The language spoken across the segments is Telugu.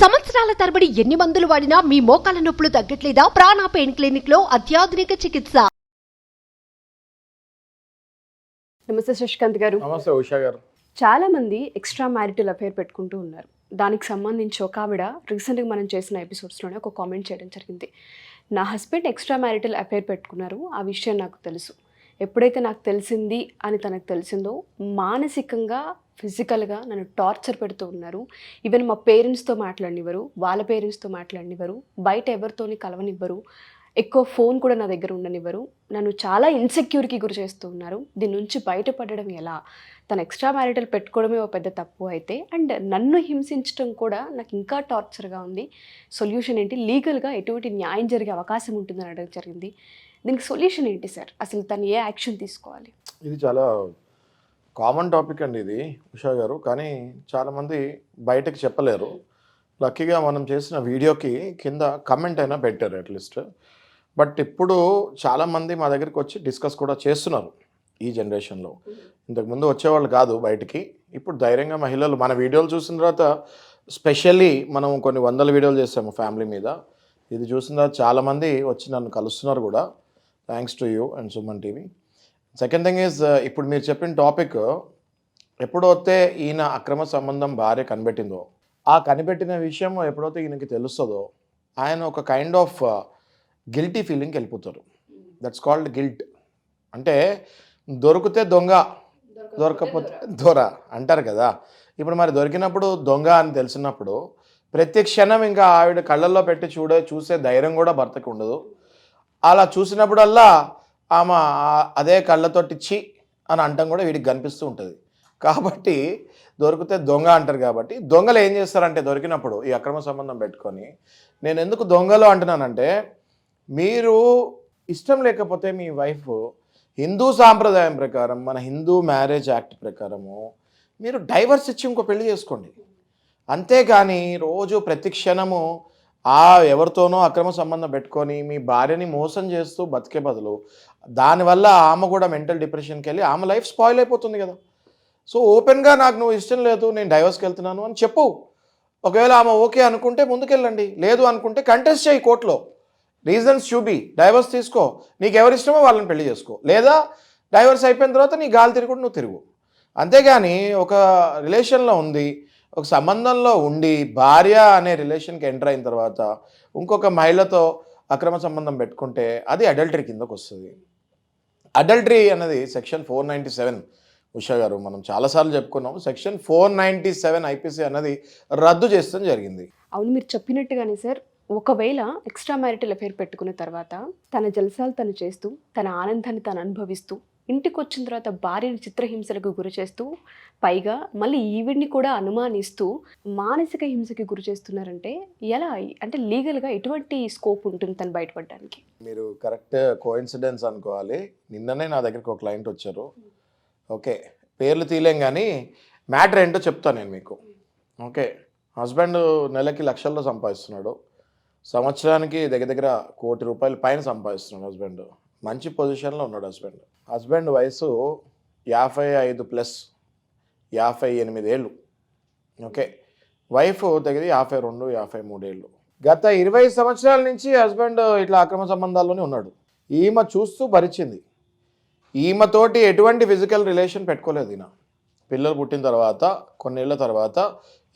సంవత్సరాల తరబడి ఎన్ని మందులు వాడినా మీ మోకాల నొప్పులు తగ్గట్లేదా? ప్రాణ పెయిన్ క్లినిక్ లో అత్యాధునిక చికిత్స. నమస్తే శశికాంత్ గారు. నమస్తే ఉషా గారు. చాలా మంది ఎక్స్ట్రా మ్యారిటల్ అఫైర్ పెట్టుకుంటూ ఉన్నారు. దానికి సంబంధించి ఒక ఆవిడ రీసెంట్గా మనం చేసిన ఎపిసోడ్స్లోనే ఒక కామెంట్ చేయడం జరిగింది. నా హస్బెండ్ ఎక్స్ట్రా మ్యారిటల్ అఫైర్ పెట్టుకున్నారు, ఆ విషయం నాకు తెలుసు. ఎప్పుడైతే నాకు తెలిసింది అని తనకు తెలిసిందో మానసికంగా ఫిజికల్గా నన్ను టార్చర్ పెడుతూ ఉన్నారు. ఈవెన్ మా పేరెంట్స్తో మాట్లాడనివ్వరు, వాళ్ళ పేరెంట్స్తో మాట్లాడనివ్వరు, బయట ఎవరితోని కలవనివ్వరు, ఎక్కువ ఫోన్ కూడా నా దగ్గర ఉండనివ్వరు, నన్ను చాలా ఇన్సెక్యూర్కి గురి చేస్తూ ఉన్నారు. దీని నుంచి బయటపడడం ఎలా? తను ఎక్స్ట్రా మ్యారిటల్ పెట్టుకోవడమే ఒక పెద్ద తప్పు అయితే, అండ్ నన్ను హింసించడం కూడా నాకు ఇంకా టార్చర్గా ఉంది. సొల్యూషన్ ఏంటి? లీగల్గా ఎటువంటి న్యాయం జరిగే అవకాశం ఉంటుందని అడగడం జరిగింది. దీనికి సొల్యూషన్ ఏంటి సార్? అసలు తను ఏ యాక్షన్ తీసుకోవాలి? ఇది చాలా కామన్ టాపిక్ అండి ఇది ఉషా గారు, కానీ చాలామంది బయటకు చెప్పలేరు. లక్కీగా మనం చేసిన వీడియోకి కింద కమెంట్ అయినా పెట్టారు అట్లీస్ట్. బట్ ఇప్పుడు చాలామంది మా దగ్గరికి వచ్చి డిస్కస్ కూడా చేస్తున్నారు ఈ జనరేషన్లో. ఇంతకుముందు వచ్చేవాళ్ళు కాదు బయటికి, ఇప్పుడు ధైర్యంగా మహిళలు మన వీడియోలు చూసిన తర్వాత, స్పెషల్లీ మనం కొన్ని వందల వీడియోలు చేసాము ఫ్యామిలీ మీద, ఇది చూసిన తర్వాత చాలామంది వచ్చి నన్ను కలుస్తున్నారు కూడా. Thanks to you and Suman TV. Second thing is, ఇప్పుడు మీరు చెప్పిన టాపిక్ ఎప్పుడైతే ఈయన అక్రమ సంబంధం భార్య కనిపెట్టిందో, ఆ కనిపెట్టిన విషయం ఎప్పుడైతే ఈయనకి తెలుస్తుందో, ఆయన ఒక కైండ్ ఆఫ్ గిల్టీ ఫీలింగ్కి వెళ్ళిపోతారు. That's called guilt. అంటే దొరికితే దొంగ, దొరకపోతే దొర అంటారు కదా. ఇప్పుడు మరి దొరికినప్పుడు దొంగ అని తెలిసినప్పుడు ప్రతి క్షణం ఇంకా ఆవిడ కళ్ళల్లో పెట్టి చూసే ధైర్యం కూడా భర్తకి ఉండదు. అలా చూసినప్పుడల్లా ఆమె అదే కళ్ళతోటి చి అని అంటాం కూడా వీడికి కనిపిస్తూ ఉంటుంది. కాబట్టి దొరికితే దొంగ అంటారు. కాబట్టి దొంగలు ఏం చేస్తారంటే దొరికినప్పుడు ఈ అక్రమ సంబంధం పెట్టుకొని, నేను ఎందుకు దొంగలు అంటున్నానంటే, మీరు ఇష్టం లేకపోతే మీ వైఫ్ హిందూ సాంప్రదాయం ప్రకారం, మన హిందూ మ్యారేజ్ యాక్ట్ ప్రకారము మీరు డైవర్స్ ఇచ్చి ఇంకో పెళ్లి చేసుకోండి. అంతేగాని రోజు ప్రతి క్షణము ఎవరితోనో అక్రమ సంబంధం పెట్టుకొని మీ భార్యని మోసం చేస్తూ బతికే బదులు, దానివల్ల ఆమె కూడా మెంటల్ డిప్రెషన్కి వెళ్ళి ఆమె లైఫ్ స్పాయిల్ అయిపోతుంది కదా. సో ఓపెన్గా నాకు నువ్వు ఇష్టం లేదు, నేను డైవర్స్కి వెళ్తున్నాను అని చెప్పు. ఒకవేళ ఆమె ఓకే అనుకుంటే ముందుకెళ్ళండి, లేదు అనుకుంటే కంటెస్ట్ చేయి కోర్టులో, రీజన్స్ చూపి డైవర్స్ తీసుకో. నీకు ఎవరి ఇష్టమో వాళ్ళని పెళ్లి చేసుకో, లేదా డైవర్స్ అయిపోయిన తర్వాత నీ గాలి తిరుగుడు నువ్వు తిరుగు. అంతేగాని ఒక రిలేషన్లో ఉంది, ఒక సంబంధంలో ఉండి భార్య అనే రిలేషన్కి ఎంటర్ అయిన తర్వాత ఇంకొక మహిళతో అక్రమ సంబంధం పెట్టుకుంటే అది అడల్టరీ కిందకు వస్తుంది. అడల్టరీ అనేది సెక్షన్ 497 ఉషా గారు, మనం చాలాసార్లు చెప్పుకున్నాం. సెక్షన్ 497 ఐపీసీ అన్నది రద్దు చేస్తాం జరిగింది. అవును, మీరు చెప్పినట్టుగానే సార్, ఒకవేళ ఎక్స్ట్రా మ్యారిటల్ అఫైర్ పెట్టుకున్న తర్వాత తన జలసాలు తను చేస్తూ, తన ఆనందాన్ని తను అనుభవిస్తూ, ఇంటికి వచ్చిన తర్వాత భార్యని చిత్రహింసలకు గురి చేస్తూ, పైగా మళ్ళీ ఈవిడ్ని కూడా అనుమానిస్తూ మానసిక హింసకి గురి చేస్తున్నారంటే ఎలా? అంటే లీగల్గా ఎటువంటి స్కోప్ ఉంటుంది తను బయటపడడానికి? మీరు కరెక్ట్ కోఇన్సిడెన్స్ అనుకోవాలి. నిన్ననే నా దగ్గరికి ఒక క్లయింట్ వచ్చారు. ఓకే, పేర్లు తీలేం కానీ మ్యాటర్ ఏంటో చెప్తాను నేను మీకు. ఓకే, హస్బెండ్ నెలకి లక్షల్లో సంపాదిస్తున్నాడు, సంవత్సరానికి దగ్గర దగ్గర ₹1,00,00,000 పైన సంపాదిస్తున్నాడు హస్బెండ్. మంచి పొజిషన్లో ఉన్నాడు హస్బెండ్ వయసు 55+, 58 ఏళ్ళు. ఓకే, వైఫ్ దగ్గర 52, 53 ఏళ్ళు. గత 20 సంవత్సరాల నుంచి హస్బెండ్ ఇట్లా అక్రమ సంబంధాల్లోనే ఉన్నాడు. ఈమె చూస్తూ భరించింది. ఈమెతోటి ఎటువంటి ఫిజికల్ రిలేషన్ పెట్టుకోలేదు ఈయన. పిల్లలు పుట్టిన తర్వాత కొన్నేళ్ల తర్వాత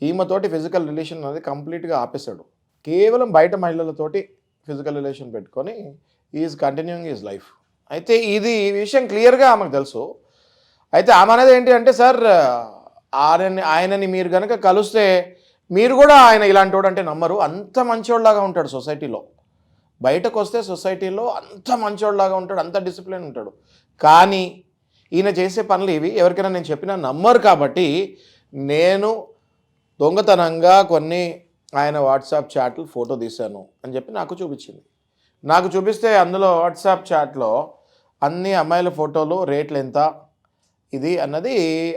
ఈమెతోటి ఫిజికల్ రిలేషన్ అనేది కంప్లీట్గా ఆపేశాడు. కేవలం బయట మహిళలతోటి ఫిజికల్ రిలేషన్ పెట్టుకొని ఈజ్ కంటిన్యూయింగ్ ఈజ్ లైఫ్. అయితే ఈ విషయం క్లియర్గా ఆమెకు తెలుసు. అయితే ఆమె అనేది ఏంటి అంటే, సార్ ఆయనని మీరు కనుక కలిస్తే మీరు కూడా ఆయన ఇలాంటి వాడు అంటే నమ్మరు, అంత మంచివాళ్ళలాగా ఉంటాడు సొసైటీలో. బయటకు వస్తే సొసైటీలో అంత మంచివాళ్ళలాగా ఉంటాడు, అంత డిసిప్లిన్ ఉంటాడు. కానీ ఈయన చేసే పనులు ఇవి ఎవరికైనా నేను చెప్పినా నమ్మరు. కాబట్టి నేను దొంగతనంగా కొన్ని ఆయన వాట్సాప్ చాట్లు ఫోటో తీశాను అని చెప్పి నాకు చూపించింది. నాకు చూపిస్తే అందులో వాట్సాప్ చాట్లో అన్ని అమ్మాయిల ఫోటోలు, రేట్లు ఎంత ఇది అన్నది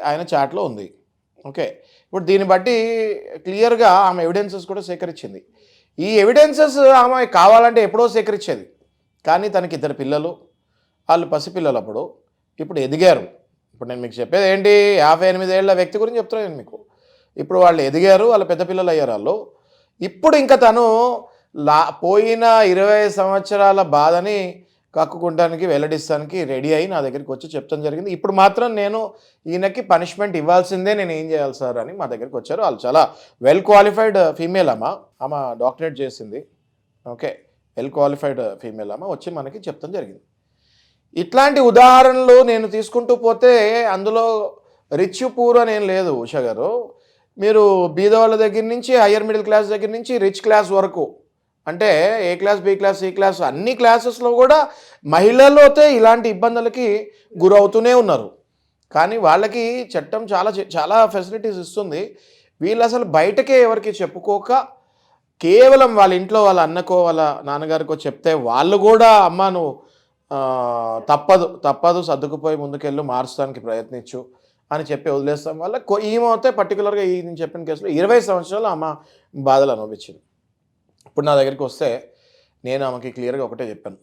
ఆయన చాట్లో ఉంది. ఓకే, ఇప్పుడు దీన్ని బట్టి క్లియర్గా ఆమె ఎవిడెన్సెస్ కూడా సేకరించింది. ఈ ఎవిడెన్సెస్ ఆమె కావాలంటే ఎప్పుడో సేకరించేది, కానీ తనకి 2 పిల్లలు, వాళ్ళు పసిపిల్లలు అప్పుడు, ఇప్పుడు ఎదిగారు. ఇప్పుడు నేను మీకు చెప్పేది ఏంటి, 58 ఏళ్ల వ్యక్తి గురించి చెప్తున్నాను నేను మీకు. ఇప్పుడు వాళ్ళు ఎదిగారు, వాళ్ళ పెద్ద పిల్లలు అయ్యారు. వాళ్ళు ఇప్పుడు ఇంకా తను పోయిన 20 సంవత్సరాల బాధని కక్కుకుంటానికి వెల్లడిస్తానికి రెడీ అయ్యి నా దగ్గరికి వచ్చి చెప్తాం జరిగింది. ఇప్పుడు మాత్రం నేను ఈయనకి పనిష్మెంట్ ఇవ్వాల్సిందే, నేను ఏం చేయాలి సార్ అని మా దగ్గరికి వచ్చారు. వాళ్ళు చాలా వెల్ క్వాలిఫైడ్ ఫీమేల్ ఆమె డాక్టరేట్ చేసింది. ఓకే, వెల్ క్వాలిఫైడ్ ఫీమేల్ వచ్చి మనకి చెప్తాం జరిగింది. ఇట్లాంటి ఉదాహరణలు నేను తీసుకుంటూ పోతే అందులో రిచ్ పూర్ అని ఏం లేదు ఉషా గారు. మీరు బీద వాళ్ళ దగ్గర నుంచి హయ్యర్ మిడిల్ క్లాస్ దగ్గర నుంచి రిచ్ క్లాస్ వరకు, అంటే A class, B class, C class, అన్ని క్లాసెస్లో కూడా మహిళలతో ఇలాంటి ఇబ్బందులకి గురవుతూనే ఉన్నారు. కానీ వాళ్ళకి చట్టం చాలా చాలా ఫెసిలిటీస్ ఇస్తుంది. వీళ్ళు అసలు బయటకే ఎవరికి చెప్పుకోక కేవలం వాళ్ళ ఇంట్లో వాళ్ళ అన్నకో వాళ్ళ నాన్నగారికో చెప్తే వాళ్ళు కూడా అమ్మ నువ్వు తప్పదు సర్దుకుపోయి ముందుకెళ్ళు, మార్చడానికి ప్రయత్నించు అని చెప్పి వదిలేస్తాం వల్ల ఈమె పర్టికులర్గా ఈ నేను చెప్పిన కేసులో 20 సంవత్సరాలు అమ్మ బాధలు అనుభవించింది. ఇప్పుడు నా దగ్గరికి వస్తే నేను ఆమెకి క్లియర్గా ఒకటే చెప్పాను,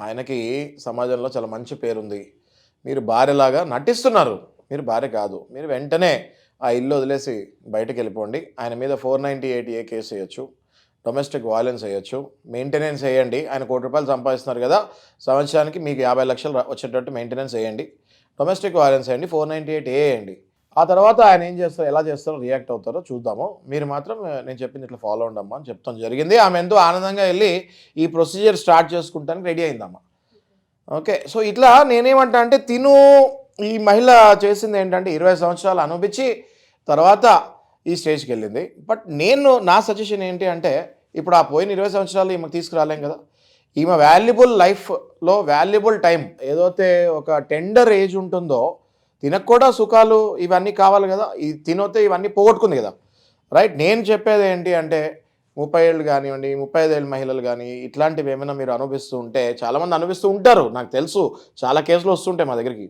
ఆయనకి సమాజంలో చాలా మంచి పేరుంది, మీరు భార్యలాగా నటిస్తున్నారు, మీరు భార్య కాదు, మీరు వెంటనే ఆ ఇల్లు వదిలేసి బయటకు వెళ్ళిపోండి. ఆయన మీద 498A కేసు వేయచ్చు, డొమెస్టిక్ వైలెన్స్ వేయచ్చు, మెయింటెనెన్స్ వేయండి. ఆయన ₹1 సంపాదిస్తున్నారు కదా, సంవత్సరానికి మీకు 50 లక్షలు వచ్చేటట్టు మెయింటెనెన్స్ వేయండి, డొమెస్టిక్ వైలెన్స్ వేయండి, 498A వేయండి. ఆ తర్వాత ఆయన ఏం చేస్తారో, ఎలా చేస్తారో, రియాక్ట్ అవుతారో చూద్దాము. మీరు మాత్రం నేను చెప్పింది ఇట్లా ఫాలో ఉండమ్మా అని చెప్తాం జరిగింది. ఆమె ఎంతో ఆనందంగా వెళ్ళి ఈ ప్రొసీజర్ స్టార్ట్ చేసుకుంటానికి రెడీ అయిందమ్మా. ఓకే, సో ఇట్లా నేనేమంటా అంటే ఈ మహిళ చేసింది ఏంటంటే 20 సంవత్సరాలు అనుభవించి తర్వాత ఈ స్టేజ్కి వెళ్ళింది. బట్ నా సజెషన్ ఏంటి అంటే, ఇప్పుడు ఆ పోయిన 20 సంవత్సరాలు ఈమెకు తీసుకురాలేం కదా, ఈమె వాల్యుబుల్ లైఫ్లో వాల్యుబుల్ టైం ఏదైతే ఒక టెండర్ ఏజ్ ఉంటుందో, తినకు కూడా సుఖాలు ఇవన్నీ కావాలి కదా, ఈ తినొతే ఇవన్నీ పోగొట్టుకుంది కదా, రైట్. నేను చెప్పేది ఏంటి అంటే 30 ఏళ్ళు కానివ్వండి, 35 ఏళ్ళ మహిళలు కానీ ఇట్లాంటివి ఏమైనా మీరు అనుభవిస్తూ ఉంటే, చాలామంది అనుభవిస్తూ ఉంటారు, నాకు తెలుసు, చాలా కేసులు వస్తుంటాయి మా దగ్గరికి.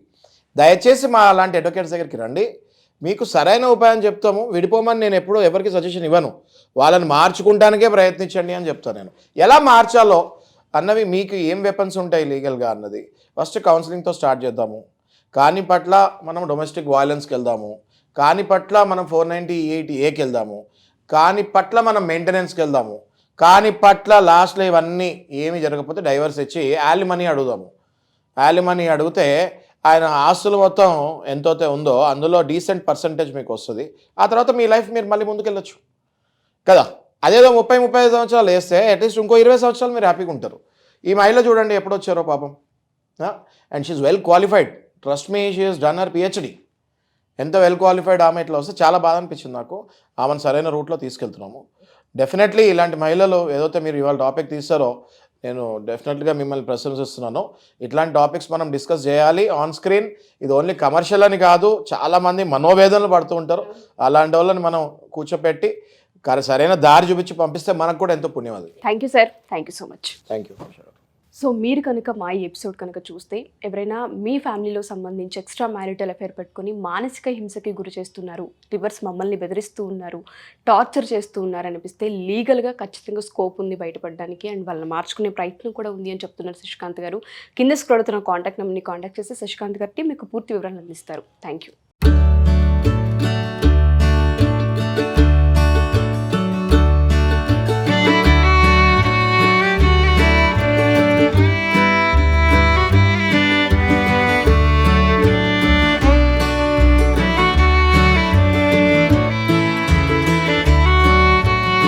దయచేసి మా అలాంటి అడ్వకేట్స్ దగ్గరికి రండి, మీకు సరైన ఉపాయం చెప్తాము. విడిపోమని నేను ఎప్పుడూ ఎవరికి సజెషన్ ఇవ్వను, వాళ్ళని మార్చుకుంటానికే ప్రయత్నించండి అని చెప్తాను. నేను ఎలా మార్చాలో అన్నవి, మీకు ఏం వెపన్స్ ఉంటాయి లీగల్గా అన్నది ఫస్ట్ కౌన్సిలింగ్తో స్టార్ట్ చేద్దాము. కాని పట్ల మనం డొమెస్టిక్ వైలెన్స్కి వెళ్దాము, కాని పట్ల మనం 498Aకి వెళ్దాము, కాని పట్ల మనం మెయింటెనెన్స్కి వెళ్దాము, కాని పట్ల లాస్ట్లో ఇవన్నీ ఏమీ జరగకపోతే డైవర్స్ ఇచ్చి యాలిమనీ అడుగుదాము. యాలిమనీ అడిగితే ఆయన ఆస్తులు మొత్తం ఎంతైతే ఉందో అందులో డీసెంట్ పర్సంటేజ్ మీకు వస్తుంది. ఆ తర్వాత మీ లైఫ్ మీరు మళ్ళీ ముందుకెళ్ళచ్చు కదా. అదేదో 30-35 సంవత్సరాలు వేస్తే అట్లీస్ట్ ఇంకో 20 సంవత్సరాలు మీరు హ్యాపీగా ఉంటారు. ఈ మహిళ చూడండి ఎప్పుడు వచ్చారో పాపం, and she's well qualified, trust me, she has done her PhD. ఎంత వెల్ క్వాలిఫైడ్ ఆమె ఇట్లా వస్తే చాలా బాధ అనిపించింది నాకు. ఆమెను సరైన రూట్లో తీసుకెళ్తున్నాము. డెఫినెట్లీ ఇలాంటి మహిళలు ఏదైతే మీరు ఇవాళ టాపిక్ తీస్తారో, నేను డెఫినెట్గా మిమ్మల్ని ప్రశంసిస్తున్నాను. ఇట్లాంటి టాపిక్స్ మనం డిస్కస్ చేయాలి ఆన్ స్క్రీన్. ఇది ఓన్లీ కమర్షియల్ అని కాదు, చాలామంది మనోవేదనలు పడుతూ ఉంటారు. అలాంటి వాళ్ళని మనం కూర్చోపెట్టి సరైన దారి చూపించి పంపిస్తే మనకు కూడా ఎంతో పుణ్యం అది. Thank you sir, thank you so much. Thank you. So మీరు కనుక మా ఈ ఎపిసోడ్ కనుక చూస్తే, ఎవరైనా మీ ఫ్యామిలీలో సంబంధించి ఎక్స్ట్రా మ్యారిటల్ అఫేర్ పెట్టుకొని మానసిక హింసకి గురి చేస్తున్నారు, రివర్స్ మమ్మల్ని బెదిరిస్తూ ఉన్నారు, టార్చర్ చేస్తూ ఉన్నారు అనిపిస్తే లీగల్గా ఖచ్చితంగా స్కోప్ ఉంది బయటపడడానికి, అండ్ వాళ్ళని మార్చుకునే ప్రయత్నం కూడా ఉంది అని చెప్తున్నారు శశికాంత్ గారు. కింద స్క్రోల్ అవుతున్న కాంటాక్ట్ నెంబర్ని కాంటాక్ట్ చేసి శశికాంత్ గారికి మీకు పూర్తి వివరాలు అందిస్తారు. Thank you.